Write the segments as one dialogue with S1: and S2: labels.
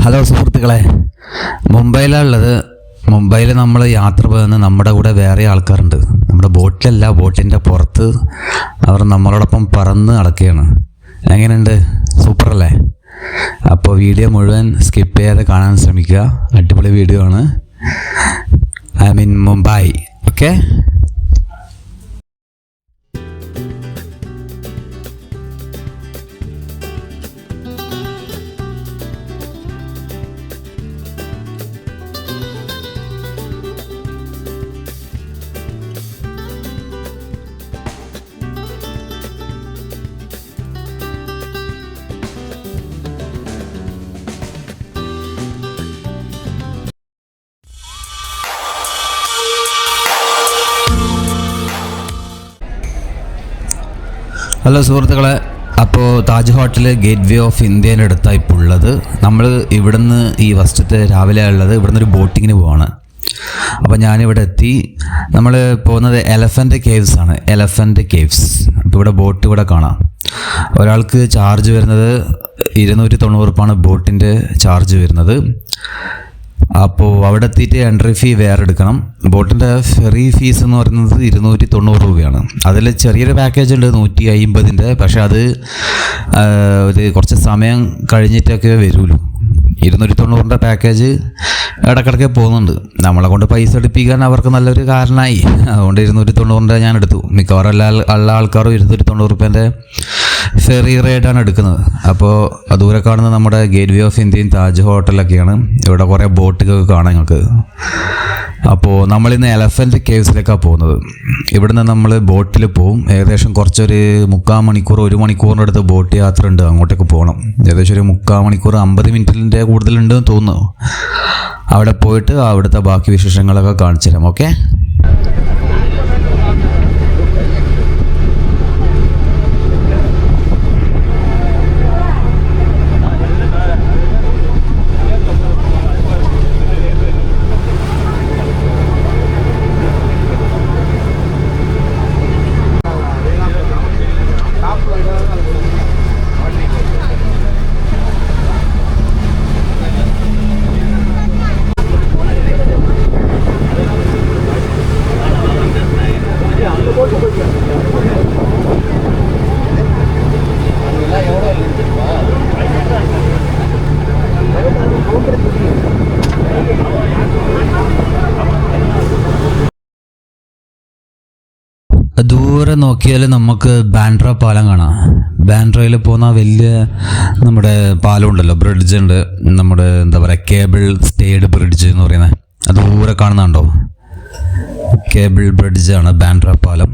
S1: Hello സുഹൃത്തുക്കളെ, മുംബൈയിലുള്ളത്. മുംബൈയിൽ നമ്മൾ യാത്ര പോകുന്ന നമ്മുടെ കൂടെ വേറെ ആൾക്കാരുണ്ട്. നമ്മുടെ ബോട്ടിലല്ല, ബോട്ടിൻ്റെ പുറത്ത് അവർ നമ്മളോടൊപ്പം പറന്ന് നടക്കുകയാണ്. എങ്ങനെയുണ്ട്? സൂപ്പറല്ലേ? അപ്പോൾ വീഡിയോ മുഴുവൻ സ്കിപ്പ് ചെയ്യാതെ കാണാൻ ശ്രമിക്കുക. അടിപൊളി വീഡിയോ ആണ്. I mean Mumbai. Okay. Hello സുഹൃത്തുക്കളെ, അപ്പോൾ Taj hotel gate way of ഇന്ത്യയുടെ അടുത്താണ് ഇപ്പോൾ ഉള്ളത്. നമ്മൾ ഇവിടുന്ന് ഈ ഫസ്റ്റത്തെ രാവിലെ ഉള്ളത് ഇവിടുന്ന് ഒരു ബോട്ടിങ്ങിന് പോവാണ്. അപ്പോൾ ഞാനിവിടെ എത്തി. നമ്മൾ പോകുന്നത് എലഫൻറ്റ് കേവ്സ് ആണ്. Elephant caves. അപ്പോൾ ഇവിടെ ബോട്ട് ഇവിടെ കാണാം. ഒരാൾക്ക് ചാർജ് വരുന്നത് 290 ബോട്ടിൻ്റെ ചാർജ് വരുന്നത്. അപ്പോൾ അവിടെ എത്തിയിട്ട് എൻട്രി ഫീ വേറെ എടുക്കണം. ബോട്ടിൻ്റെ ഫെറി ഫീസ് എന്ന് പറയുന്നത് 290 രൂപയാണ്. അതിൽ ചെറിയൊരു പാക്കേജ് ഉണ്ട് 150, പക്ഷേ അത് ഒരു കുറച്ച് സമയം കഴിഞ്ഞിട്ടൊക്കെ വരുള്ളൂ. 290 പാക്കേജ് ഇടയ്ക്കിടയ്ക്ക് പോകുന്നുണ്ട്. നമ്മളെ കൊണ്ട് പൈസ എടുപ്പിക്കാൻ അവർക്ക് നല്ലൊരു കാരണമായി. അതുകൊണ്ട് 290 ഞാൻ എടുത്തു. മിക്കവാറും എല്ലാ ആൾക്കാരും 290 ഫെറി റൈഡാണ് എടുക്കുന്നത്. അപ്പോൾ ദൂരെ കാണുന്നത് നമ്മുടെ ഗേറ്റ് വേ ഓഫ് ഇന്ത്യയും താജ് ഹോട്ടലൊക്കെയാണ്. ഇവിടെ കുറേ ബോട്ടുകൾ കാണാം ഞങ്ങൾക്ക്. അപ്പോൾ നമ്മളിന്ന് എലഫൻറ്റ് കേവ്സിലേക്കാണ് പോകുന്നത്. ഇവിടുന്ന് നമ്മൾ ബോട്ടിൽ പോവും. ഏകദേശം കുറച്ചൊരു 3/4 മണിക്കൂർ 1 മണിക്കൂറിൻ്റെ അടുത്ത് ബോട്ട് യാത്ര ഉണ്ട്. അങ്ങോട്ടേക്ക് പോകണം. ഏകദേശം ഒരു 3/4 മണിക്കൂർ 50 മിനിറ്റിൻ്റെ കൂടുതലുണ്ടെന്ന് തോന്നുന്നു. അവിടെ പോയിട്ട് അവിടുത്തെ ബാക്കി വിശേഷങ്ങളൊക്കെ കാണിച്ചു തരാം. ഓക്കെ. ദൂരെ നോക്കിയാൽ നമുക്ക് ബാൻഡ്ര പാലം കാണാം. ബാൻഡ്രയിൽ പോകുന്ന വലിയ നമ്മുടെ പാലം ഉണ്ടല്ലോ, ബ്രിഡ്ജ് ഉണ്ട്. നമ്മുടെ എന്താ പറയുക, കേബിൾ സ്റ്റേഡ് ബ്രിഡ്ജ് എന്ന് പറയുന്നത്. അത് ദൂരെ കാണുന്നുണ്ടോ? കേബിൾ ബ്രിഡ്ജാണ് ബാൻഡ്ര പാലം.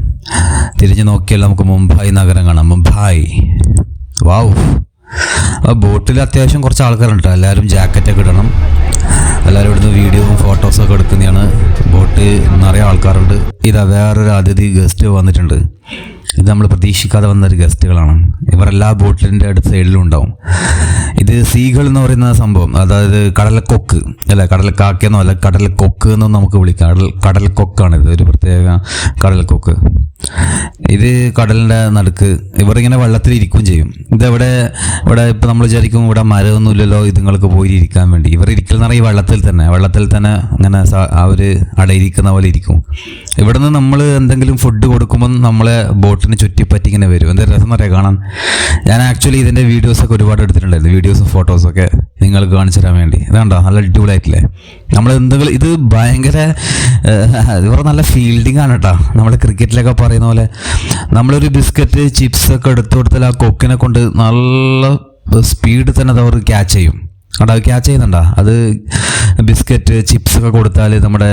S1: തിരിഞ്ഞ് നോക്കിയാൽ നമുക്ക് മുംബൈ നഗരം കാണാം. മുംബൈ. വാവ്. ആ ബോട്ടിൽ അത്യാവശ്യം കുറച്ച് ആൾക്കാരുണ്ട്. എല്ലാവരും ജാക്കറ്റൊക്കെ ഇടണം. എല്ലാവരും ഇവിടുന്ന് വീഡിയോയും ഫോട്ടോസൊക്കെ എടുക്കുന്നതാണ്. ബോട്ട് നിറയെ ആൾക്കാരുണ്ട്. ഇതാ വേറൊരു അതിഥി ഗസ്റ്റ് വന്നിട്ടുണ്ട്. ഇത് നമ്മൾ പ്രതീക്ഷിക്കാതെ വന്നൊരു ഗസ്റ്റുകളാണ്. ഇവരെല്ലാ ബോട്ടിൻ്റെ അടുത്ത സൈഡിലും ഉണ്ടാവും. ഇത് സീകൾ എന്ന് പറയുന്ന സംഭവം, അതായത് കടലക്കൊക്ക് അല്ല, കടലക്കാക്കയെന്നോ അല്ല, കടലക്കൊക്ക് എന്നോ നമുക്ക് വിളിക്കാം. കടൽക്കൊക്കാണിത്, ഒരു പ്രത്യേക കടൽക്കൊക്ക്. ഇത് കടലിൻ്റെ നടുക്ക് ഇവരിങ്ങനെ വെള്ളത്തിലിരിക്കുകയും ചെയ്യും. ഇവിടെ ഇപ്പം നമ്മൾ വിചാരിക്കും ഇവിടെ മരമൊന്നുമില്ലല്ലോ ഇതുങ്ങൾക്ക് പോയിരിക്കാൻ വേണ്ടി. ഇവർ ഇരിക്കുന്ന ഈ വെള്ളത്തിൽ തന്നെ അങ്ങനെ അവർ അടയിരിക്കുന്ന പോലെ ഇരിക്കും. ഇവിടെ നിന്ന് നമ്മൾ എന്തെങ്കിലും ഫുഡ് കൊടുക്കുമ്പോൾ നമ്മളെ ബോട്ടിന് ചുറ്റിപ്പറ്റി ഇങ്ങനെ വരും. എന്താ രസം എന്നറിയാം കാണാൻ. ഞാൻ ആക്ച്വലി ഇതിൻ്റെ വീഡിയോസൊക്കെ ഒരുപാട് എടുത്തിട്ടുണ്ടായിരുന്നു. വീഡിയോസും ഫോട്ടോസൊക്കെ നിങ്ങൾക്ക് കാണിച്ചു തരാൻ വേണ്ടി. ഇതാണ്ടോ നല്ല അടിപൊളിയായിട്ടില്ലേ? നമ്മൾ എന്തെങ്കിലും ഇത് ഭയങ്കര ഇവർ നല്ല ഫീൽഡിങ് ആണ് കേട്ടോ. നമ്മൾ ക്രിക്കറ്റിലൊക്കെ പറയുന്ന പോലെ നമ്മളൊരു ബിസ്ക്കറ്റ് ചിപ്സൊക്കെ എടുത്തു കൊടുത്താൽ ആ കൊക്കിനെ കൊണ്ട് നല്ല സ്പീഡിൽ തന്നെ അത് അവർ ക്യാച്ച് ചെയ്യും. അവിടെ അത് ക്യാച്ച് ചെയ്യുന്നുണ്ടോ? അത് ബിസ്ക്കറ്റ് ചിപ്സൊക്കെ കൊടുത്താൽ നമ്മുടെ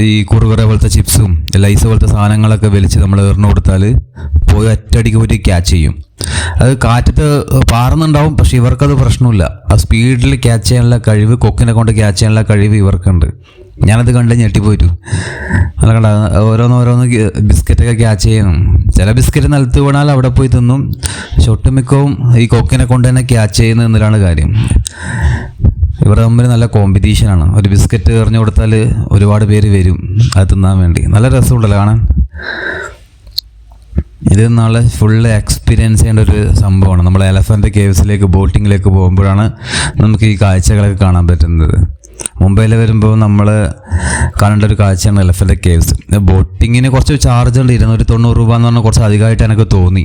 S1: ഈ കുറുകുറെ പോലത്തെ ചിപ്സും ലൈസ് പോലത്തെ സാധനങ്ങളൊക്കെ വലിച്ച് നമ്മൾ എറിഞ്ഞു കൊടുത്താൽ പോയി ഒറ്റയടിക്ക് പോയിട്ട് ക്യാച്ച് ചെയ്യും. അത് കാറ്റത്ത് പാറുന്നുണ്ടാവും, പക്ഷെ ഇവർക്കത് പ്രശ്നമില്ല. ആ സ്പീഡിൽ ക്യാച്ച് ചെയ്യാനുള്ള കഴിവ്, കൊക്കിനെ കൊണ്ട് ക്യാച്ച് ചെയ്യാനുള്ള കഴിവ് ഇവർക്കുണ്ട്. ഞാനത് കണ്ട് ഞെട്ടിപ്പോയിട്ടു. അല്ല കണ്ട, ഓരോന്ന് ബിസ്ക്കറ്റൊക്കെ ക്യാച്ച് ചെയ്യണം. ചില ബിസ്ക്കറ്റ് നിലത്ത് വീണാൽ അവിടെ പോയി തിന്നും. പക്ഷെ ഒട്ടുമിക്കവും ഈ കൊക്കിനെ കൊണ്ട് തന്നെ ക്യാച്ച് ചെയ്യുന്ന എന്നതാണ് കാര്യം. ഇവർ തമ്മിൽ നല്ല കോമ്പറ്റീഷനാണ്. ഒരു ബിസ്ക്കറ്റ് എറിഞ്ഞു കൊടുത്താൽ ഒരുപാട് പേര് വരും അത് തിന്നാൻ വേണ്ടി. നല്ല രസമുണ്ടല്ലോ കാണാൻ. ഇത് നാളെ ഫുള്ള് എക്സ്പീരിയൻസ് ചെയ്യേണ്ട ഒരു സംഭവമാണ്. നമ്മൾ എലഫൻ്റ് കേവ്സിലേക്ക് ബോട്ടിങ്ങിലേക്ക് പോകുമ്പോഴാണ് നമുക്ക് ഈ കാഴ്ചകളൊക്കെ കാണാൻ പറ്റുന്നത്. മുംബൈയിൽ വരുമ്പോൾ നമ്മൾ കാണേണ്ട ഒരു കാഴ്ചയാണ് എലഫൻ്റ് കേവ്സ്. ബോട്ടിങ്ങിന് കുറച്ച് ചാർജ് ഉണ്ട്, 290 രൂപ എന്ന് പറഞ്ഞാൽ കുറച്ച് അധികമായിട്ട് എനിക്ക് തോന്നി.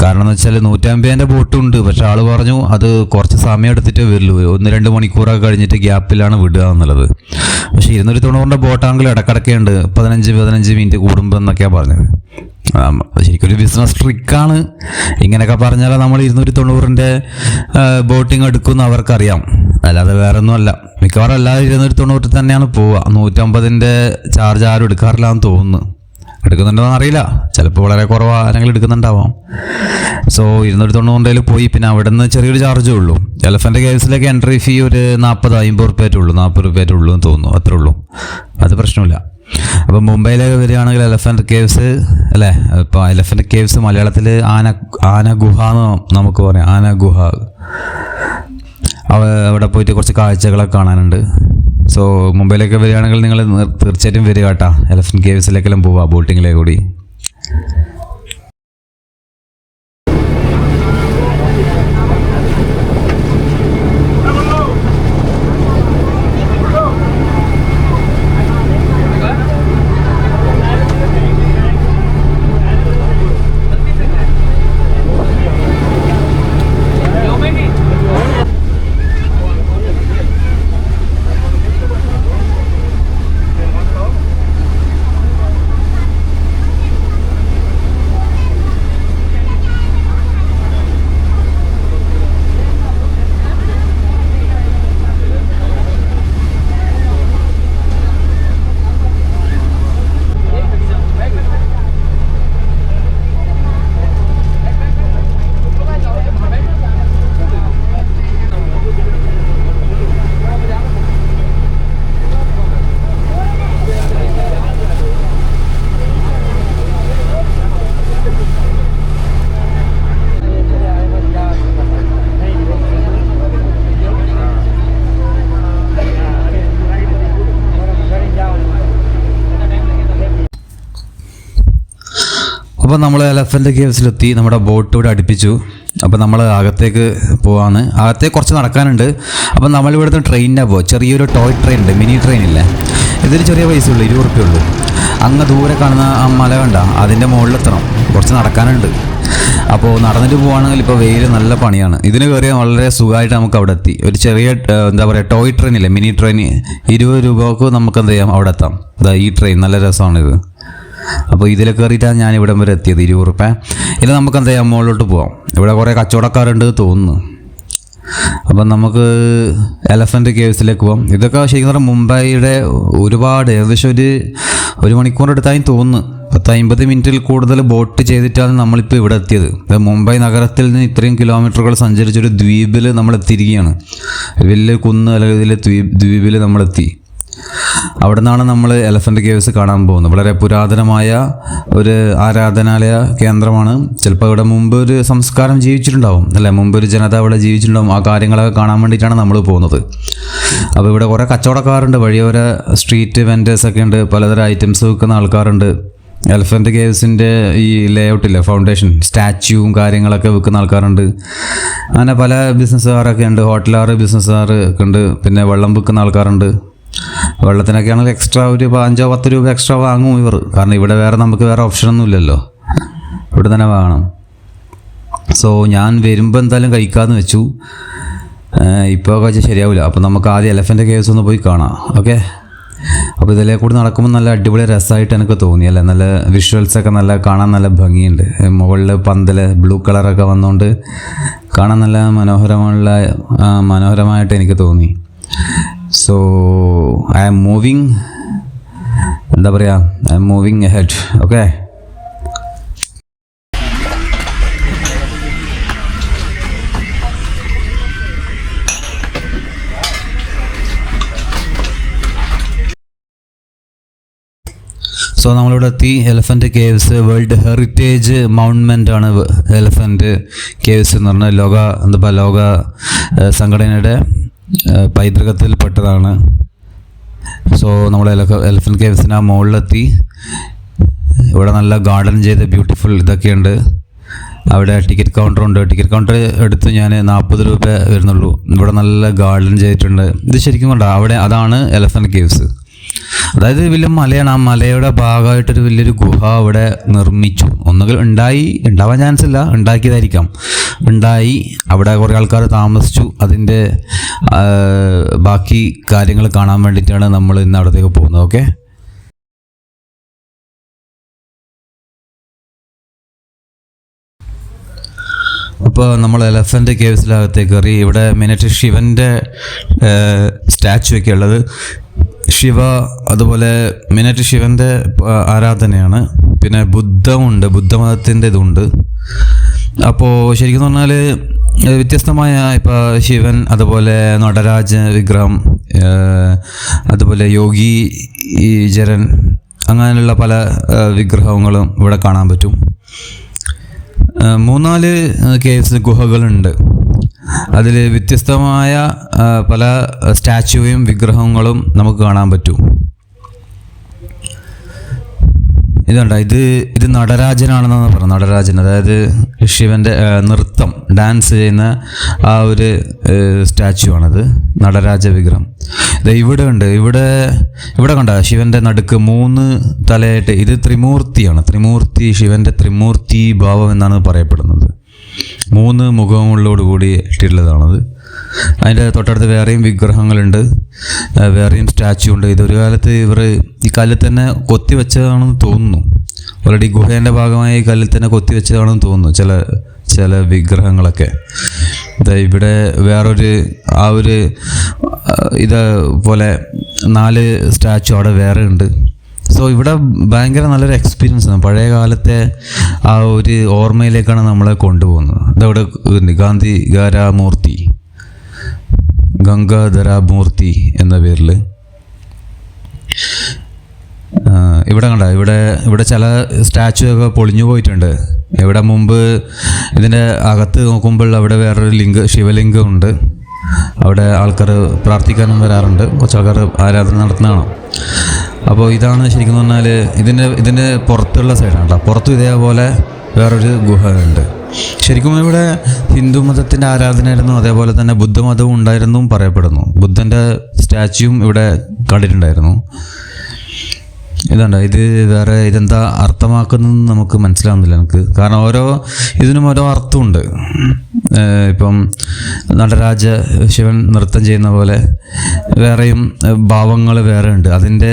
S1: കാരണം എന്ന് വെച്ചാൽ 150 ബോട്ടും ഉണ്ട്, പക്ഷെ ആൾ പറഞ്ഞു അത് കുറച്ച് സമയം എടുത്തിട്ട് വരുള്ളൂ, 1-2 മണിക്കൂറൊക്കെ കഴിഞ്ഞിട്ട് ഗ്യാപ്പിലാണ് വിടുക എന്നുള്ളത്. പക്ഷേ 290 ബോട്ടാണെങ്കിൽ ഇടക്കിടക്കേ ഉണ്ട്, 15 മിനിറ്റ് കൂടുമ്പോൾ എന്നൊക്കെയാണ് പറഞ്ഞത്. ശരിക്കൊരു ബിസിനസ് ട്രിക്കാണ്. ഇങ്ങനെയൊക്കെ പറഞ്ഞാൽ നമ്മൾ 290 ബോട്ടിങ് എടുക്കുമെന്ന് അവർക്കറിയാം, അല്ലാതെ വേറെ ഒന്നുമല്ല. മിക്കവാറും എല്ലാവരും 290 തന്നെയാണ് പോവുക. 150 ചാർജ് ആരും എടുക്കാറില്ല എന്ന് തോന്നുന്നു. എടുക്കുന്നുണ്ടോ എന്ന് അറിയില്ല, ചിലപ്പോൾ വളരെ കുറവ് ആരെങ്കിലും എടുക്കുന്നുണ്ടാവാം. സോ 290 പോയി. പിന്നെ അവിടെ നിന്ന് ചെറിയൊരു ചാർജേ ഉള്ളൂ. എലഫൻ്റ് കേവ്സിലേക്ക് എൻട്രി ഫീ ഒരു 40-50 രൂപയായിട്ടുള്ളൂ, 40 രൂപയായിട്ടുള്ളൂ എന്ന് തോന്നുന്നു, അത്രേ ഉള്ളൂ. അത് പ്രശ്നമില്ല. അപ്പോൾ മുംബൈയിലേക്ക് വരികയാണെങ്കിൽ എലഫൻ്റ് കേവ്സ് അല്ലേ, ഇപ്പോൾ എലഫൻ്റ് കേവ്സ് മലയാളത്തിൽ ആന ഗുഹ എന്ന് നമുക്ക് പറയാം, ആന ഗുഹ. അവിടെ പോയിട്ട് കുറച്ച് കാഴ്ചകളൊക്കെ കാണാനുണ്ട്. സോ മുംബൈയിലേക്ക് വരികയാണെങ്കിൽ നിങ്ങൾ തീർച്ചയായിട്ടും വരിക കേട്ടോ, എലഫൻ്റ് കേവ്സിലേക്കെല്ലാം പോവുക ബോട്ടിങ്ങിലേക്ക് കൂടി. അപ്പോൾ നമ്മൾ എലഫൻ്റ് കേവ്സിലെത്തി, നമ്മുടെ ബോട്ട് ഇവിടെ അടുപ്പിച്ചു. അപ്പോൾ നമ്മൾ അകത്തേക്ക് പോവാണ്. അകത്തേക്ക് കുറച്ച് നടക്കാനുണ്ട്. അപ്പോൾ നമ്മളിവിടുത്തെ ട്രെയിനിനാണ് പോവുക. ചെറിയൊരു ടോയ് ട്രെയിൻ ഉണ്ട്, മിനി ട്രെയിനില്ലേ, ഇതിന് ചെറിയ പൈസ ഉള്ളൂ, 20 രൂപയേ ഉള്ളൂ. അങ്ങ് ദൂരെ കാണുന്ന ആ മല കണ്ട, അതിൻ്റെ മുകളിലെത്തണം, കുറച്ച് നടക്കാനുണ്ട്. അപ്പോൾ നടന്നിട്ട് പോവുകയാണെങ്കിൽ ഇപ്പോൾ വെയിൽ നല്ല പണിയാണ്. ഇതിന് കയറിയാൽ വളരെ സുഖമായിട്ട് നമുക്ക് അവിടെ എത്തി. ഒരു ചെറിയ എന്താ പറയുക ടോയ് ട്രെയിനില്ലേ, മിനി ട്രെയിൻ, 20 രൂപക്ക് നമുക്ക് എന്ത് ചെയ്യാം, അവിടെ എത്താം. ഈ ട്രെയിൻ നല്ല രസമാണിത്. അപ്പോൾ ഇതിൽ കയറിയിട്ടാണ് ഞാൻ ഇവിടം വരെ എത്തിയത്, 20 രൂപ. ഇനി നമുക്ക് എന്താ ചെയ്യാം, മുകളിലോട്ട് പോവാം. ഇവിടെ കുറേ കച്ചവടക്കാരുണ്ട് തോന്നുന്നു. അപ്പം നമുക്ക് എലഫൻ്റ് കേവ്സിലേക്ക് പോകാം. ഇതൊക്കെ ശരിക്കും പറഞ്ഞാൽ മുംബൈയുടെ ഒരുപാട്, ഏകദേശം ഒരു മണിക്കൂർ എടുത്തായി തോന്നുന്നു. 50 മിനിറ്റിൽ കൂടുതൽ ബോട്ട് ചെയ്തിട്ടാണ് നമ്മളിപ്പോൾ ഇവിടെ എത്തിയത്. മുംബൈ നഗരത്തിൽ നിന്ന് ഇത്രയും കിലോമീറ്ററുകൾ സഞ്ചരിച്ചൊരു ദ്വീപിൽ നമ്മൾ എത്തിയിരിക്കുകയാണ്. വലിയ കുന്ന് അല്ലെങ്കിൽ ഇതിലെ ദ്വീപിൽ നമ്മളെത്തി. അവിടെ നിന്നാണ് നമ്മൾ എലഫൻ്റ് കേവ്സ് കാണാൻ പോകുന്നത്. വളരെ പുരാതനമായ ഒരു ആരാധനാലയ കേന്ദ്രമാണ്. ചിലപ്പോൾ ഇവിടെ മുമ്പ് ഒരു സംസ്കാരം ജീവിച്ചിട്ടുണ്ടാവും അല്ലേ, മുമ്പ് ഒരു ജനത അവിടെ ജീവിച്ചിട്ടുണ്ടാവും. ആ കാര്യങ്ങളൊക്കെ കാണാൻ വേണ്ടിയിട്ടാണ് നമ്മൾ പോകുന്നത്. അപ്പോൾ ഇവിടെ കുറേ കച്ചവടക്കാരുണ്ട്, വഴിയോര സ്ട്രീറ്റ് വെൻഡേഴ്സൊക്കെ ഉണ്ട്, പലതരം ഐറ്റംസ് വിൽക്കുന്ന ആൾക്കാരുണ്ട്. എലഫൻ്റ് കേവ്സിൻ്റെ ഈ ലേഔട്ടില്ലേ, ഫൗണ്ടേഷൻ സ്റ്റാച്യൂവും കാര്യങ്ങളൊക്കെ വിൽക്കുന്ന ആൾക്കാരുണ്ട്. അങ്ങനെ പല ബിസിനസ്സുകാരൊക്കെ ഉണ്ട്, ഹോട്ടലുകാർ ബിസിനസ്സുകാരൊക്കെ ഉണ്ട്. പിന്നെ വെള്ളം വിൽക്കുന്ന ആൾക്കാരുണ്ട്. വെള്ളത്തിനൊക്കെ ആണെങ്കിൽ എക്സ്ട്രാ ഒരു 5-10 രൂപ എക്സ്ട്രാ വാങ്ങും ഇവർ. കാരണം ഇവിടെ നമുക്ക് വേറെ ഓപ്ഷനൊന്നും ഇല്ലല്ലോ, ഇവിടെ തന്നെ വാങ്ങണം. സോ ഞാൻ വരുമ്പോൾ എന്തായാലും കഴിക്കാമെന്ന് വെച്ചു. ഇപ്പോൾ കഴിച്ചാൽ ശരിയാവില്ല. അപ്പോൾ നമുക്ക് ആദ്യം എലഫൻ്റ് കേവ്സ് ഒന്ന് പോയി കാണാം. ഓക്കെ, അപ്പോൾ ഇതിലെ കൂടി നടക്കുമ്പോൾ നല്ല അടിപൊളി രസമായിട്ട് എനിക്ക് തോന്നി അല്ലേ. നല്ല വിഷ്വൽസൊക്കെ നല്ല കാണാൻ നല്ല ഭംഗിയുണ്ട്. മുകളിൽ പന്തൽ ബ്ലൂ കളറൊക്കെ വന്നുകൊണ്ട് കാണാൻ നല്ല മനോഹരമായിട്ട് എനിക്ക് തോന്നി. സോ ഐ ആം മൂവിങ്, എന്താ പറയുക, I am moving ahead. Okay, so നമ്മളിവിടെ എത്തി. Elephant caves world heritage monument ആണ് എലഫൻ്റ് കേവ്സ് എന്ന് പറഞ്ഞാൽ ലോക സംഘടനയുടെ പൈതൃകത്തിൽപ്പെട്ടതാണ്. സോ നമ്മൾ എലഫൻ്റ് കേവ്സിന് ആ മുകളിലെത്തി. ഇവിടെ നല്ല ഗാർഡൻ ചെയ്ത ബ്യൂട്ടിഫുൾ ഇതൊക്കെയുണ്ട്. അവിടെ ടിക്കറ്റ് കൗണ്ടറുണ്ട്. ടിക്കറ്റ് കൗണ്ടർ എടുത്ത് ഞാൻ 40 രൂപ വരുന്നുള്ളൂ. ഇവിടെ നല്ല ഗാർഡൻ ചെയ്തിട്ടുണ്ട്. ഇത് ശരിക്കും കണ്ടോ, അവിടെ അതാണ് എലഫൻറ്റ് കേവ്സ്. അതായത് വലിയ മലയാണ്. ആ മലയുടെ ഭാഗമായിട്ടൊരു വലിയൊരു ഗുഹ അവിടെ നിർമ്മിച്ചു. ഒന്നുകിൽ ഉണ്ടാവാൻ ചാൻസ് ഇല്ല, ഉണ്ടാക്കിയതായിരിക്കാം. ഉണ്ടായി അവിടെ കുറേ ആൾക്കാർ താമസിച്ചു. അതിൻ്റെ ബാക്കി കാര്യങ്ങൾ കാണാൻ വേണ്ടിയിട്ടാണ് നമ്മൾ ഇന്ന് അവിടത്തേക്ക് പോകുന്നത്. ഓക്കെ, അപ്പോൾ നമ്മൾ എലഫൻറ്റ് കേവ്സിനകത്തേക്ക് കയറി. ഇവിടെ മെയിനായിട്ട് ശിവൻ്റെ സ്റ്റാച്ചു ഒക്കെ ഉള്ളത്. ശിവ, അതുപോലെ മെയിനായിട്ട് ശിവൻ്റെ ആരാധനയാണ്. പിന്നെ ബുദ്ധമുണ്ട്, ബുദ്ധമതത്തിൻ്റെ ഇതുണ്ട്. അപ്പോൾ ശരിക്കും പറഞ്ഞാൽ വ്യത്യസ്തമായ ഇപ്പോൾ ശിവൻ, അതുപോലെ നടരാജ വിഗ്രഹം, അതുപോലെ യോഗി ജരൻ, അങ്ങനെയുള്ള പല വിഗ്രഹങ്ങളും ഇവിടെ കാണാൻ പറ്റും. 3-4 കേവ്സ് ഗുഹകളുണ്ട്. അതിൽ വ്യത്യസ്തമായ പല സ്റ്റാച്യുവും വിഗ്രഹങ്ങളും നമുക്ക് കാണാൻ പറ്റും. ഇതുണ്ട്, ഇത് നടരാജനാണെന്നാണ് പറയുന്നത്. നടരാജൻ, അതായത് ശിവൻ്റെ നൃത്തം, ഡാൻസ് ചെയ്യുന്ന ആ ഒരു സ്റ്റാച്ചു ആണത്, നടരാജ വിഗ്രഹം. ഇവിടെ ഉണ്ട്. ഇവിടെ കണ്ട ശിവൻ്റെ നടുക്ക് 3 തലയായിട്ട്, ഇത് ത്രിമൂർത്തിയാണ്. ശിവൻ്റെ ത്രിമൂർത്തി ഭാവം എന്നാണ് പറയപ്പെടുന്നത്. 3 മുഖങ്ങളോടുകൂടി ഇട്ടുള്ളതാണത്. അതിൻ്റെ തൊട്ടടുത്ത് വേറെയും വിഗ്രഹങ്ങളുണ്ട്, വേറെയും സ്റ്റാച്ചു ഉണ്ട്. ഇതൊരു കാലത്ത് ഇവർ ഈ കല്ലിൽ തന്നെ കൊത്തി വെച്ചതാണെന്ന് തോന്നുന്നു. ഓൾറെഡി ഗുഹേൻ്റെ ഭാഗമായി ഈ കല്ലിൽ തന്നെ കൊത്തി വെച്ചതാണെന്ന് തോന്നുന്നു ചില വിഗ്രഹങ്ങളൊക്കെ. ഇവിടെ വേറൊരു ഇതേപോലെ 4 സ്റ്റാച്ചു അവിടെ വേറെ ഉണ്ട്. സോ ഇവിടെ ഭയങ്കര നല്ലൊരു എക്സ്പീരിയൻസ് ആണ്. പഴയ കാലത്തെ ആ ഒരു ഓർമ്മയിലേക്കാണ് നമ്മളെ കൊണ്ടുപോകുന്നത്. ഇതവിടെ ഗംഗാധരമൂർത്തി എന്ന പേരിൽ ഇവിടെ കണ്ട, ഇവിടെ ചില സ്റ്റാച്ചു ഒക്കെ പൊളിഞ്ഞു പോയിട്ടുണ്ട്. ഇവിടെ മുമ്പ് ഇതിൻ്റെ അകത്ത് നോക്കുമ്പോൾ അവിടെ വേറൊരു ശിവലിംഗം ഉണ്ട്. അവിടെ ആൾക്കാർ പ്രാർത്ഥിക്കാനും വരാറുണ്ട്. കുറച്ച് ആൾക്കാർ ആരാധന നടത്തുന്നതാണ്. അപ്പോൾ ഇതാണ് ശരിക്കും പറഞ്ഞാൽ ഇതിൻ്റെ പുറത്തുള്ള സൈഡാണ് കേട്ടോ. പുറത്തും ഇതേപോലെ വേറൊരു ഗുഹ ഉണ്ട്. ശരിക്കും ഇവിടെ ഹിന്ദു മതത്തിൻ്റെ ആരാധനയായിരുന്നു, അതേപോലെ തന്നെ ബുദ്ധമതവും ഉണ്ടായിരുന്നു പറയപ്പെടുന്നു. ബുദ്ധൻ്റെ സ്റ്റാച്യൂവും ഇവിടെ കണ്ടിട്ടുണ്ടായിരുന്നു. ഇതെന്താ അർത്ഥമാക്കുന്നതെന്ന് നമുക്ക് മനസ്സിലാവുന്നില്ല എനിക്ക്. കാരണം ഇതിനും ഓരോ അർത്ഥമുണ്ട്. ഇപ്പം നടരാജ ശിവൻ നൃത്തം ചെയ്യുന്ന പോലെ വേറെയും ഭാവങ്ങൾ വേറെ ഉണ്ട്. അതിൻ്റെ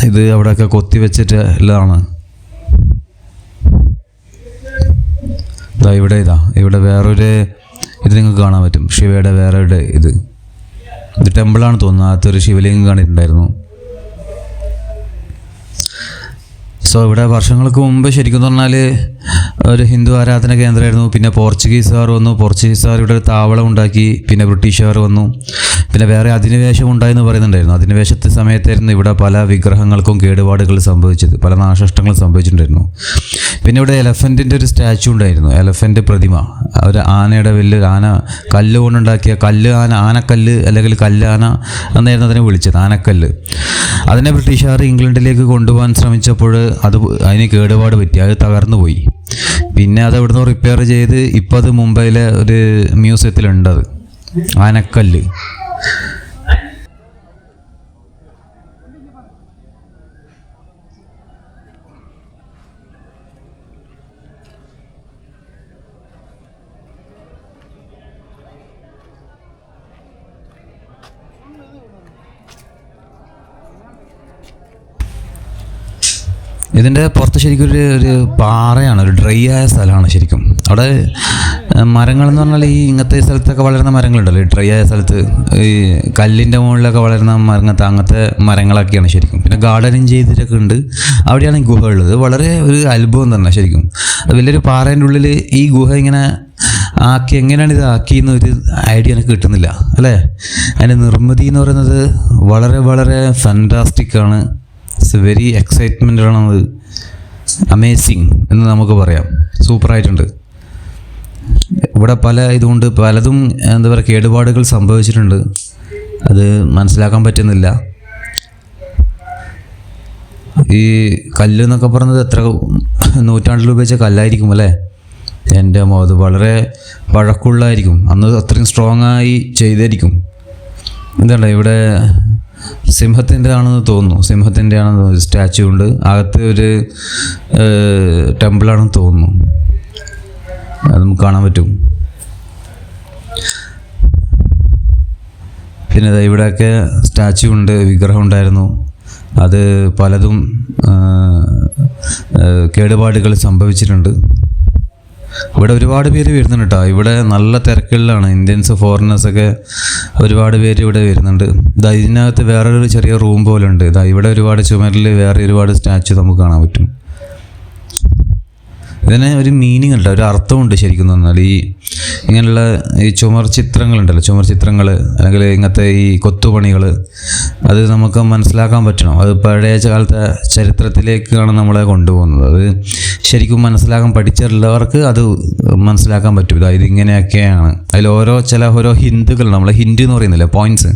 S1: ഇത് അവിടെയൊക്കെ കൊത്തി വെച്ചിട്ട് ഉള്ളതാണ്. ഇവിടെ വേറൊരു ഇത് നിങ്ങൾക്ക് കാണാൻ പറ്റും. ശിവയുടെ വേറൊരു ഇത് ടെമ്പിളാണ് തോന്നുന്നത്. അകത്തൊരു ശിവലിംഗം കാണിയിട്ടുണ്ടായിരുന്നു. സോ ഇവിടെ വർഷങ്ങൾക്ക് മുമ്പ് ശരിക്കും പറഞ്ഞാൽ ഒരു ഹിന്ദു ആരാധന കേന്ദ്രമായിരുന്നു. പിന്നെ പോർച്ചുഗീസുകാർ വന്നു. പോർച്ചുഗീസുകാർ ഇവിടെ ഒരു താവളം ഉണ്ടാക്കി. പിന്നെ ബ്രിട്ടീഷുകാർ വന്നു. പിന്നെ വേറെ അധിനിവേശം ഉണ്ടായെന്ന് പറയുന്നുണ്ടായിരുന്നു. അധിനിവേശത്തെ സമയത്തായിരുന്നു ഇവിടെ പല വിഗ്രഹങ്ങൾക്കും കേടുപാടുകൾ സംഭവിച്ചത്, പല നാശനഷ്ടങ്ങളും സംഭവിച്ചിട്ടുണ്ടായിരുന്നു. പിന്നെ ഇവിടെ എലഫൻറ്റിൻ്റെ ഒരു സ്റ്റാച്ചു ഉണ്ടായിരുന്നു, എലഫൻറ്റ് പ്രതിമ. ഒരു ആനയുടെ വലിയൊരു ആന, കല്ല് കൊണ്ടുണ്ടാക്കിയ ആനക്കല്ല് അല്ലെങ്കിൽ കല്ലാന എന്നായിരുന്നു അതിനെ വിളിച്ചത്, ആനക്കല്ല്. അതിനെ ബ്രിട്ടീഷുകാർ ഇംഗ്ലണ്ടിലേക്ക് കൊണ്ടുപോകാൻ ശ്രമിച്ചപ്പോൾ അതിന് കേടുപാട് പറ്റി, അത് തകർന്നു പോയി. പിന്നെ അത് അവിടുന്ന് റിപ്പയർ ചെയ്ത് ഇപ്പോൾ അത് മുംബൈയിലെ ഒരു മ്യൂസിയത്തിലുണ്ടത്, ആനക്കല്ല്. ഇതിൻ്റെ പുറത്ത് ശരിക്കും ഒരു പാറയാണ്, ഒരു ഡ്രൈ ആയ സ്ഥലമാണ് ശരിക്കും. അവിടെ മരങ്ങളെന്ന് പറഞ്ഞാൽ ഈ ഇങ്ങനത്തെ സ്ഥലത്തൊക്കെ വളരുന്ന മരങ്ങളുണ്ടല്ലോ, ഈ ഡ്രൈ ആയ സ്ഥലത്ത് ഈ കല്ലിൻ്റെ മുകളിലൊക്കെ വളരുന്ന അങ്ങനത്തെ മരങ്ങളൊക്കെയാണ് ശരിക്കും. പിന്നെ ഗാർഡനിങ് ചെയ്തിട്ടൊക്കെ ഉണ്ട്. അവിടെയാണ് ഈ ഗുഹ ഉള്ളത്. വളരെ ഒരു അത്ഭുതം തന്നെ ശരിക്കും. വലിയൊരു പാറേൻ്റെ ഉള്ളിൽ ഈ ഗുഹ ഇങ്ങനെ എങ്ങനെയാണ് ഇത് ആക്കിയെന്നൊരു ഐഡിയ എനിക്ക് കിട്ടുന്നില്ല അല്ലേ. അതിൻ്റെ നിർമ്മിതി എന്ന് പറയുന്നത് വളരെ വളരെ ഫാന്റാസ്റ്റിക്കാണ്. ഇറ്റ്സ് വെരി എക്സൈറ്റ്മെൻ്റ് ആണത്, അമേസിങ് എന്ന് നമുക്ക് പറയാം. സൂപ്പറായിട്ടുണ്ട്. ഇവിടെ പലതും എന്താ പറയുക, കേടുപാടുകൾ സംഭവിച്ചിട്ടുണ്ട്. അത് മനസ്സിലാക്കാൻ പറ്റുന്നില്ല. ഈ കല്ല് എന്നൊക്കെ പറഞ്ഞത് എത്ര നൂറ്റാണ്ടിൽ ഉപയോഗിച്ച കല്ലായിരിക്കും അല്ലേ? എൻ്റെ അത് വളരെ പഴക്കമുള്ളതായിരിക്കും. അന്ന് അത്രയും സ്ട്രോങ് ആയി ചെയ്തായിരിക്കും. എന്താണ് ഇവിടെ സിംഹത്തിൻ്റെ ആണെന്ന് തോന്നുന്നു. സിംഹത്തിൻ്റെ ആണെന്ന് സ്റ്റാച്ചു ഉണ്ട്. അകത്ത് ഒരു ടെമ്പിളാണെന്ന് തോന്നുന്നു. അത് നമുക്ക് കാണാൻ പറ്റും. പിന്നെ ഇവിടെയൊക്കെ സ്റ്റാച്ചു ഉണ്ട്, വിഗ്രഹം ഉണ്ടായിരുന്നു. അത് പലതും കേടുപാടുകൾ സംഭവിച്ചിട്ടുണ്ട്. ഇവിടെ ഒരുപാട് പേര് വരുന്നുണ്ട് കേട്ടോ. ഇവിടെ നല്ല തിരക്കുകളിലാണ്. ഇന്ത്യൻസ്, ഫോറിനേഴ്സൊക്കെ ഒരുപാട് പേര് ഇവിടെ വരുന്നുണ്ട്. ഇതിനകത്ത് വേറൊരു ചെറിയ റൂം പോലെ ഉണ്ട്. ഇവിടെ ഒരുപാട് ചുമരിൽ വേറെ ഒരുപാട് സ്റ്റാച്ചു നമുക്ക് കാണാൻ പറ്റും. ഇതിന് ഒരു മീനിങ് ഉണ്ട്, ഒരു അർത്ഥമുണ്ട് ശരിക്കും പറഞ്ഞാൽ. ഇങ്ങനെയുള്ള ഈ ചുമർ ചിത്രങ്ങളുണ്ടല്ലോ, ചുമർ ചിത്രങ്ങൾ അല്ലെങ്കിൽ ഇങ്ങനത്തെ ഈ കൊത്തുപണികൾ, അത് നമുക്ക് മനസ്സിലാക്കാൻ പറ്റണം. അത് പഴയ കാലത്തെ ചരിത്രത്തിലേക്കാണ് നമ്മളെ കൊണ്ടുപോകുന്നത്. അത് ശരിക്കും മനസ്സിലാക്കാൻ പഠിച്ചിട്ടുള്ളവർക്ക് അത് മനസ്സിലാക്കാൻ പറ്റും. ഇത് ഇങ്ങനെയൊക്കെയാണ്. അതിൽ ഓരോ ഹിന്റുകൾ, നമ്മൾ ഹിൻഡ് എന്ന് പറയുന്നില്ല, പോയിൻറ്റ്സ്,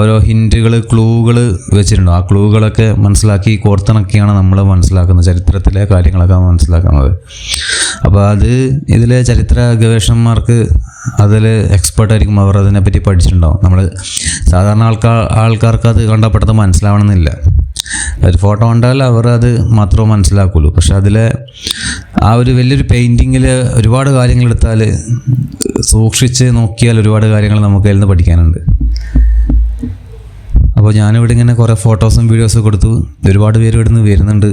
S1: ഓരോ ഹിൻറ്റുകൾ, ക്ലൂകൾ വെച്ചിട്ടുണ്ടോ. ആ ക്ലൂകളൊക്കെ മനസ്സിലാക്കി കോർത്തിണക്കിയാണ് നമ്മൾ മനസ്സിലാക്കുന്നത്, ചരിത്രത്തിലെ കാര്യങ്ങളൊക്കെ മനസ്സിലാക്കുന്നത്. അപ്പോൾ അത് ഇതിലെ ചരിത്ര ഗവേഷകന്മാർക്ക് അതിൽ എക്സ്പേർട്ടായിരിക്കും. അവർ അതിനെപ്പറ്റി പഠിച്ചിട്ടുണ്ടാവും. നമ്മൾ സാധാരണ ആൾക്കാർക്ക് അത് കണ്ടാൽ പെട്ടെന്ന് മനസ്സിലാവണമെന്നില്ല. ഒരു ഫോട്ടോ കണ്ടാൽ അവർ അത് മാത്രമേ മനസ്സിലാക്കുള്ളൂ. പക്ഷെ അതിലെ ആ ഒരു വലിയൊരു പെയിൻറ്റിങ്ങിൽ ഒരുപാട് കാര്യങ്ങൾ എടുത്താൽ, സൂക്ഷിച്ച് നോക്കിയാൽ ഒരുപാട് കാര്യങ്ങൾ നമുക്ക് അതിൽ നിന്ന് പഠിക്കാനുണ്ട്. അപ്പോൾ ഞാനിവിടെ ഇങ്ങനെ കുറേ ഫോട്ടോസും വീഡിയോസും കൊടുത്തു. ഒരുപാട് പേര് ഇവിടെ നിന്ന് വരുന്നുണ്ട്.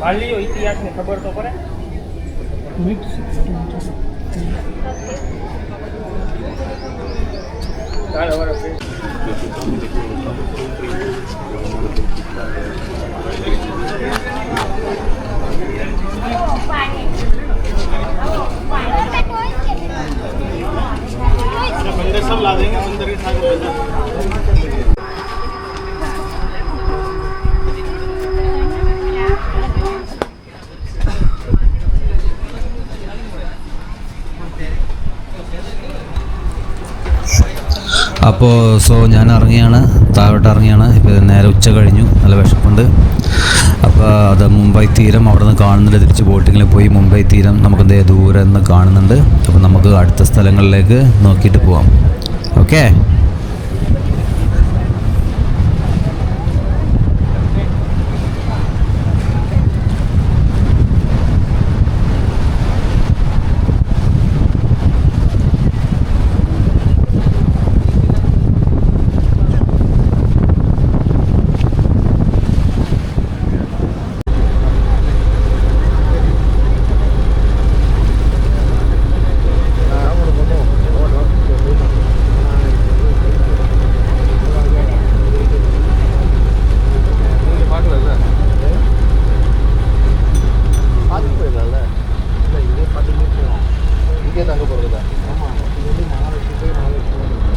S2: બાળીઓ ઇતિહાસની ખબર તો પડે. बंदर सब ला देंगे, बंदर के साथ
S1: അപ്പോൾ ഞാൻ ഇറങ്ങിയാണ്, താഴോട്ട് ഇറങ്ങിയാണ്. ഇപ്പോൾ നേരെ ഉച്ച കഴിഞ്ഞു, നല്ല വിശപ്പുണ്ട്. അപ്പോൾ അത് മുംബൈ തീരം അവിടെ നിന്ന് കാണുന്നുണ്ട്. തിരിച്ച് ബോട്ടിങ്ങിൽ പോയി മുംബൈ തീരം നമുക്ക് ദൂരെ നിന്ന് കാണുന്നുണ്ട്. അപ്പോൾ നമുക്ക് അടുത്ത സ്ഥലങ്ങളിലേക്ക് നോക്കിയിട്ട് പോവാം. ഓക്കെ.